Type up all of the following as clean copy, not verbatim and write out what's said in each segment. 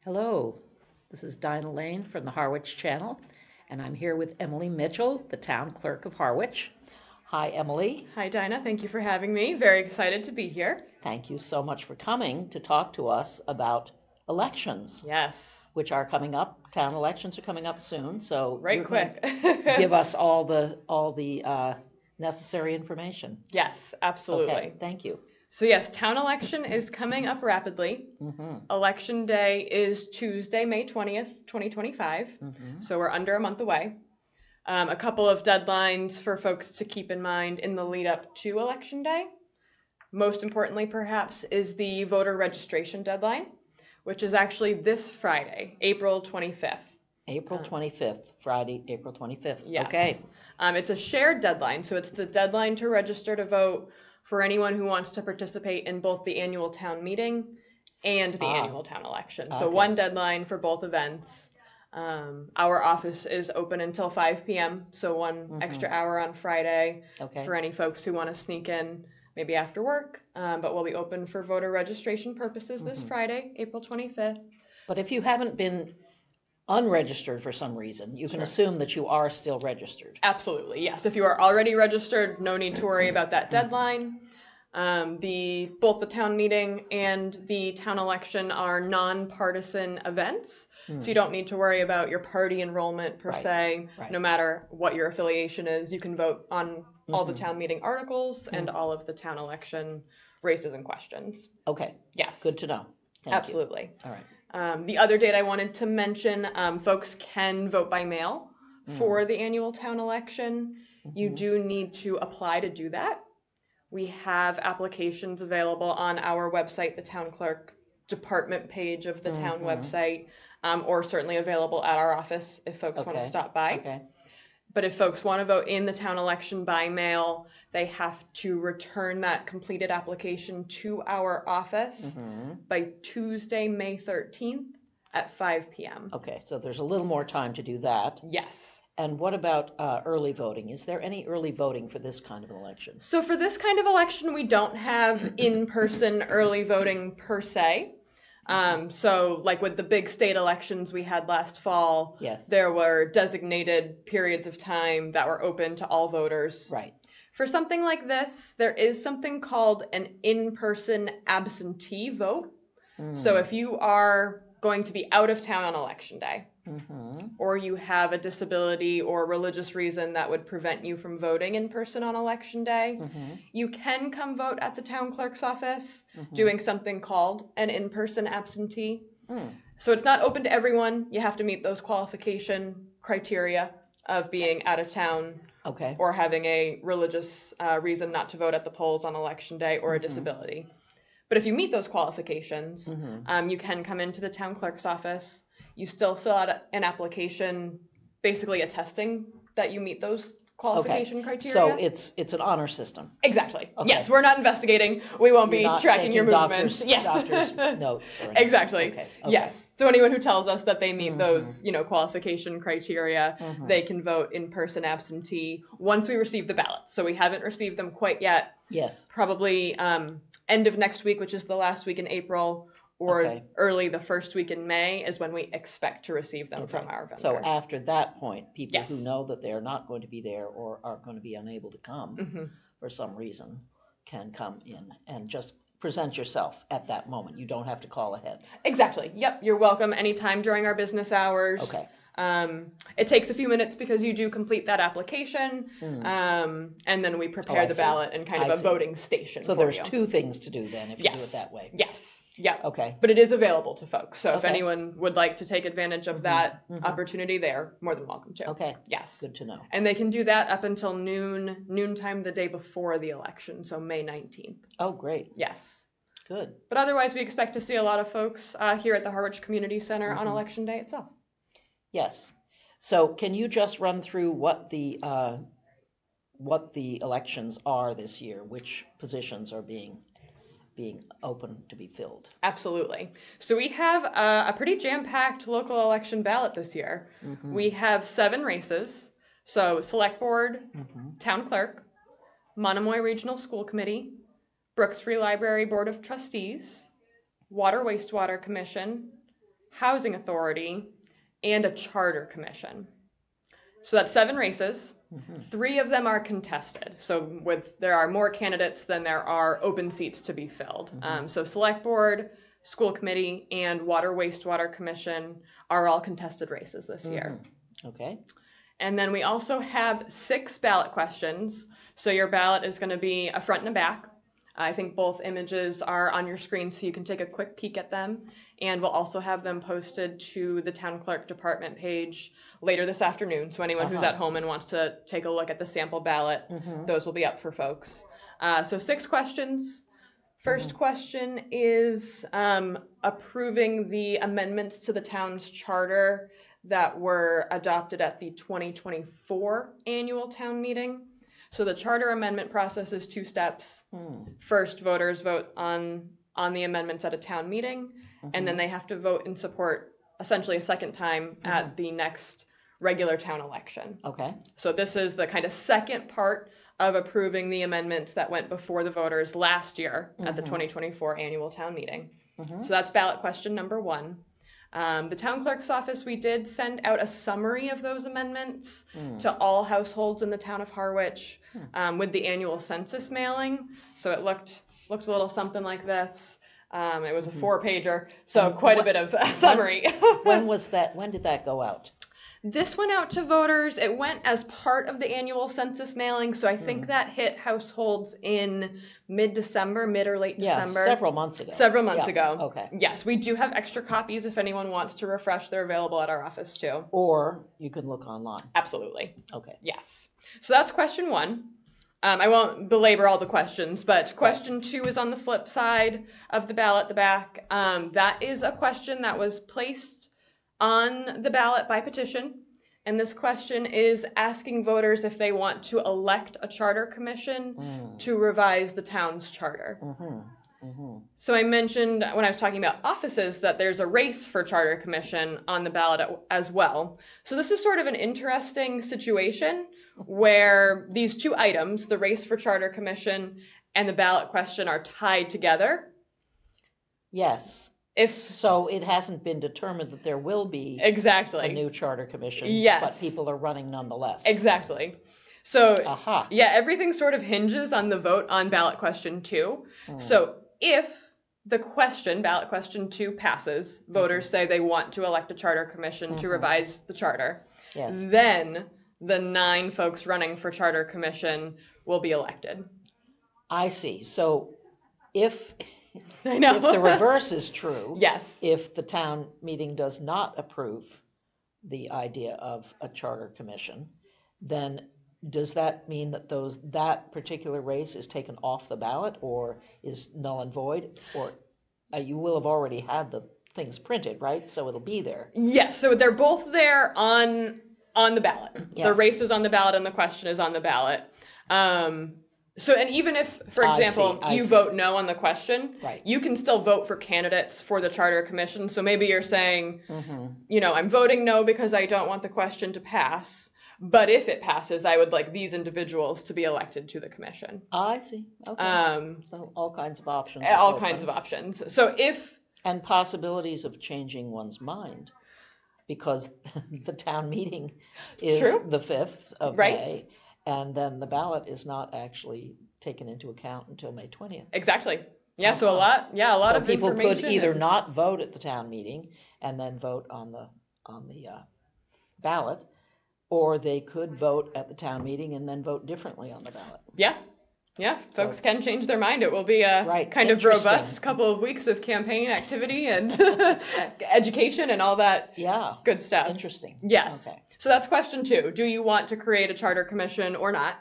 Hello, this is Dinah Lane from the Harwich Channel, and I'm here with Emily Mitchell, the Town Clerk of Harwich. Hi, Emily. Hi, Dinah. Thank you for having me. Very excited to be here. Thank you so much for coming to talk to us about elections, Yes. which are coming up. Town elections are coming up soon, so Right you're quick. give us all the necessary information. Yes, absolutely. Okay, thank you. So yes, town election is coming up rapidly. Election day is Tuesday, May 20th, 2025. So we're under a month away. A couple of deadlines for folks to keep in mind in the lead up to election day. Most importantly, perhaps, is the voter registration deadline, which is actually this Friday, April 25th. April 25th, Friday, April 25th. Yes. Okay. It's a shared deadline, so it's the deadline to register to vote for anyone who wants to participate in both the annual town meeting and the annual town election. So Okay. one deadline for both events. Our office is open until 5 p.m., so one extra hour on Friday for any folks who want to sneak in maybe after work. But we'll be open for voter registration purposes this Friday, April 25th. But if you haven't been unregistered for some reason, you can assume that you are still registered. Absolutely, yes. If you are already registered, no need to worry about that deadline. Both the town meeting and the town election are nonpartisan events, so you don't need to worry about your party enrollment per se. No matter what your affiliation is, you can vote on all the town meeting articles and all of the town election races and questions. Okay. Yes. Good to know. Thank Absolutely. You. All right. The other date I wanted to mention, folks can vote by mail for the annual town election. You do need to apply to do that. We have applications available on our website, the town clerk department page of the town website, or certainly available at our office if folks want to stop by. Okay. But if folks want to vote in the town election by mail, they have to return that completed application to our office by Tuesday, May 13th at 5 p.m. Okay, so there's a little more time to do that. Yes. And what about early voting? Is there any early voting for this kind of an election? So for this kind of election, we don't have in-person early voting per se. So like with the big state elections we had last fall, there were designated periods of time that were open to all voters. Right. For something like this, there is something called an in-person absentee vote. So if you are going to be out of town on election day, or you have a disability or religious reason that would prevent you from voting in person on election day, you can come vote at the town clerk's office doing something called an in-person absentee. So it's not open to everyone. You have to meet those qualification criteria of being out of town or having a religious reason not to vote at the polls on election day or a disability. But if you meet those qualifications, you can come into the town clerk's office. You still fill out an application, basically attesting that you meet those qualification criteria. So it's an honor system. Exactly. Yes, we're not investigating. We won't be tracking your movements. Doctor's notes or anything. Exactly. Yes. So anyone who tells us that they meet those, qualification criteria, they can vote in person absentee once we receive the ballots. So we haven't received them quite yet. Yes. Probably end of next week, which is the last week in April, or early the first week in May is when we expect to receive them from our vendor. So after that point, people who know that they're not going to be there or are going to be unable to come for some reason can come in and just present yourself at that moment. You don't have to call ahead. Exactly. Yep. You're welcome anytime during our business hours. Okay. It takes a few minutes because you do complete that application, and then we prepare the ballot in kind of a voting station. So there's two things to do then if you do it that way. Yes. Yeah. Okay. But it is available to folks. So if anyone would like to take advantage of that opportunity, they are more than welcome to. Okay. Yes. Good to know. And they can do that up until noontime the day before the election, so May 19th. Oh, great. Yes. Good. But otherwise, we expect to see a lot of folks here at the Harwich Community Center on election day itself. Yes. So can you just run through what the elections are this year? Which positions are being open to be filled? Absolutely. So we have a pretty jam-packed local election ballot this year. We have 7 races. So Select Board, Town Clerk, Monomoy Regional School Committee, Brooks Free Library Board of Trustees, Water Wastewater Commission, Housing Authority, and a Charter Commission. So that's 7 races. 3 of them are contested. So there are more candidates than there are open seats to be filled. So Select Board, School Committee, and Water Wastewater Commission are all contested races this year. Okay. And then we also have 6 ballot questions. So your ballot is going to be a front and a back. I think both images are on your screen so you can take a quick peek at them. And we'll also have them posted to the Town Clerk Department page later this afternoon. So anyone who's at home and wants to take a look at the sample ballot, those will be up for folks. So 6 questions. First question is approving the amendments to the town's charter that were adopted at the 2024 annual town meeting. So the charter amendment process is 2 steps. First, voters vote on the amendments at a town meeting, and then they have to vote in support essentially a second time at the next regular town election. Okay. So this is the kind of second part of approving the amendments that went before the voters last year at the 2024 annual town meeting. So that's ballot question number 1. The town clerk's office, we did send out a summary of those amendments to all households in the town of Harwich with the annual census mailing. So it looked a little something like this. It was a 4-pager, so quite a bit of summary. When was that? When did that go out? This went out to voters. It went as part of the annual census mailing, so I think that hit households in mid-December, mid or late December. Several months ago. Several months ago. Okay. Yes, we do have extra copies if anyone wants to refresh. They're available at our office too. Or you can look online. Absolutely. Okay. Yes. So that's question 1. I won't belabor all the questions, but question 2 is on the flip side of the ballot at the back. That is a question that was placed on the ballot by petition. And this question is asking voters if they want to elect a charter commission to revise the town's charter. So I mentioned when I was talking about offices that there's a race for charter commission on the ballot as well. So this is sort of an interesting situation where these 2 items, the race for charter commission and the ballot question, are tied together. Yes. So it hasn't been determined that there will be a new charter commission, but people are running nonetheless. Exactly. So yeah, everything sort of hinges on the vote on ballot question 2. So if the question, ballot question 2, passes, voters say they want to elect a charter commission to revise the charter, then the 9 folks running for charter commission will be elected. I see. So if I know. If the reverse is true, yes. If the town meeting does not approve the idea of a charter commission, then does that mean that that particular race is taken off the ballot or is null and void? Or you will have already had the things printed, right? So it'll be there. Yes, so they're both there on the ballot. Yes. The race is on the ballot and the question is on the ballot. So, and even if, for example, you vote no on the question, you can still vote for candidates for the charter commission. So maybe you're saying, you know, I'm voting no because I don't want the question to pass. But if it passes, I would like these individuals to be elected to the commission. I see. Okay. So all kinds of options. All kinds of options. So if... And possibilities of changing one's mind. Because the town meeting is the 5th of May. And then the ballot is not actually taken into account until May 20th. Exactly. Yeah, so a lot of people information. Could either not vote at the town meeting and then vote on the ballot, or they could vote at the town meeting and then vote differently on the ballot. Yeah. Yeah, folks can change their mind. It will be a kind of robust couple of weeks of campaign activity and education and all that good stuff. Interesting. Yes. Okay. So that's question 2. Do you want to create a charter commission or not?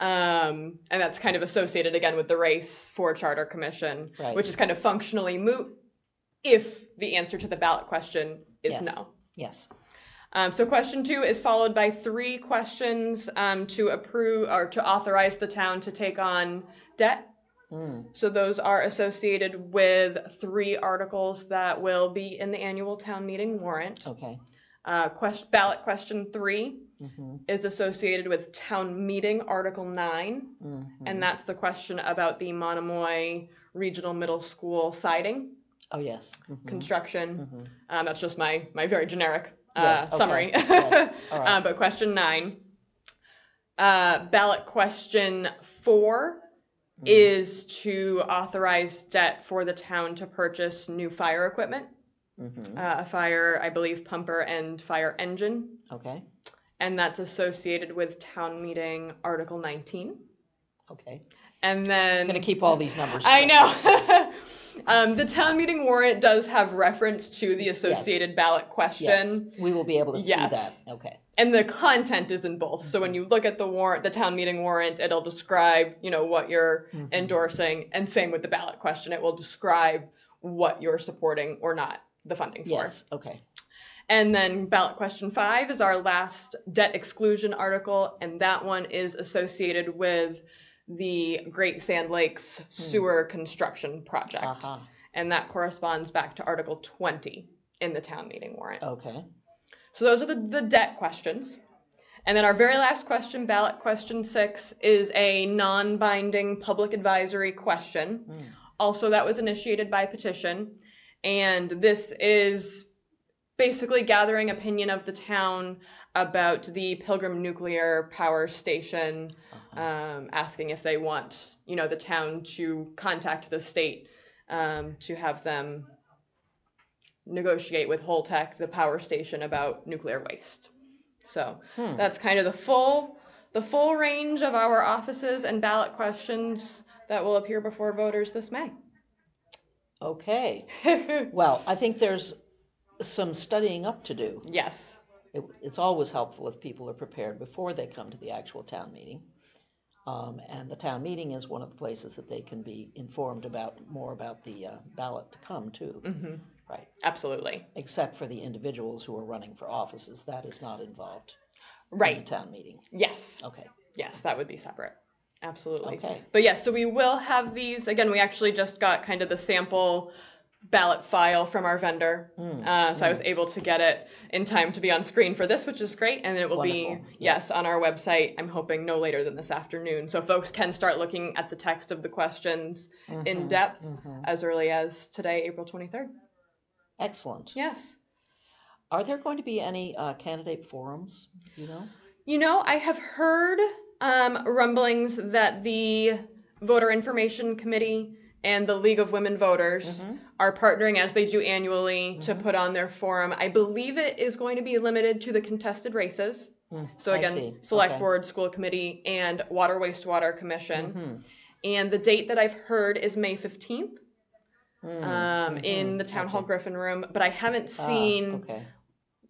And that's kind of associated again with the race for a charter commission, which is kind of functionally moot if the answer to the ballot question is no. Yes. So question 2 is followed by 3 questions to approve or to authorize the town to take on debt. So those are associated with 3 articles that will be in the annual town meeting warrant. Okay. Ballot question 3 is associated with town meeting article 9, and that's the question about the Monomoy Regional Middle School siding. Oh, yes. construction. That's just my very generic Yes, okay. summary. Yes. All right. But question 9, ballot question 4 is to authorize debt for the town to purchase new fire equipment, a fire, I believe, pumper and fire engine. Okay. And that's associated with town meeting Article 19. Okay. And then... I'm going to keep all these numbers I straight. know. The town meeting warrant does have reference to the associated ballot question. Yes. We will be able to see that. Okay. And the content is in both. So when you look at the warrant, the town meeting warrant, it'll describe, what you're endorsing. And same with the ballot question. It will describe what you're supporting or not the funding for. Yes. Okay. And then ballot question 5 is our last debt exclusion article. And that one is associated with the Great Sand Lakes sewer construction project. And that corresponds back to Article 20 in the town meeting warrant. Okay. So those are the debt questions. And then our very last question, ballot question 6, is a non-binding public advisory question. Also, that was initiated by petition. And this is basically gathering opinion of the town about the Pilgrim Nuclear Power Station, asking if they want, the town to contact the state to have them negotiate with Holtec, the power station, about nuclear waste. So that's kind of the full range of our offices and ballot questions that will appear before voters this May. Okay. Well, I think there's some studying up to do. Yes. It's always helpful if people are prepared before they come to the actual town meeting. And the town meeting is one of the places that they can be informed more about the ballot to come too. Right. Absolutely. Except for the individuals who are running for offices. That is not involved in the town meeting. Yes. Okay. Yes, that would be separate. Absolutely. Okay. But yes, so we will have these. Again, we actually just got kind of the sample ballot file from our vendor. So I was able to get it in time to be on screen for this, which is great. And it will be, on our website, I'm hoping no later than this afternoon. So folks can start looking at the text of the questions in depth as early as today, April 23rd. Excellent. Yes. Are there going to be any candidate forums, I have heard rumblings that the Voter Information Committee and the League of Women Voters are partnering, as they do annually, to put on their forum. I believe it is going to be limited to the contested races. So again, Select Board, School Committee, and Water Wastewater Commission. And the date that I've heard is May 15th in the Town Hall Griffin Room. But I haven't seen,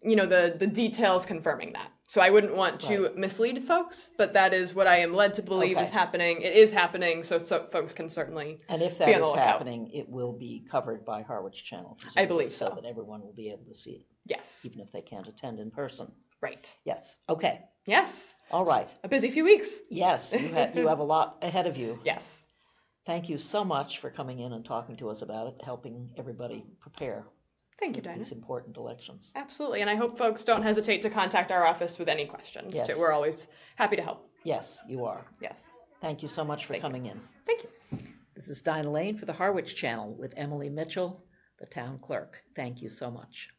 the details confirming that. So I wouldn't want to mislead folks, but that is what I am led to believe is happening. It is happening, so folks can certainly And if that is happening, it will be covered by Harwich Channel. I believe so. That everyone will be able to see it. Yes. Even if they can't attend in person. Right. Yes. Okay. Yes. All right. A busy few weeks. Yes. You have a lot ahead of you. Yes. Thank you so much for coming in and talking to us about it, helping everybody prepare. Thank you, Dinah. These important elections. Absolutely. And I hope folks don't hesitate to contact our office with any questions, too. We're always happy to help. Yes, you are. Yes. Thank you so much for coming in. Thank you. This is Dinah Lane for the Harwich Channel with Emily Mitchell, the town clerk. Thank you so much.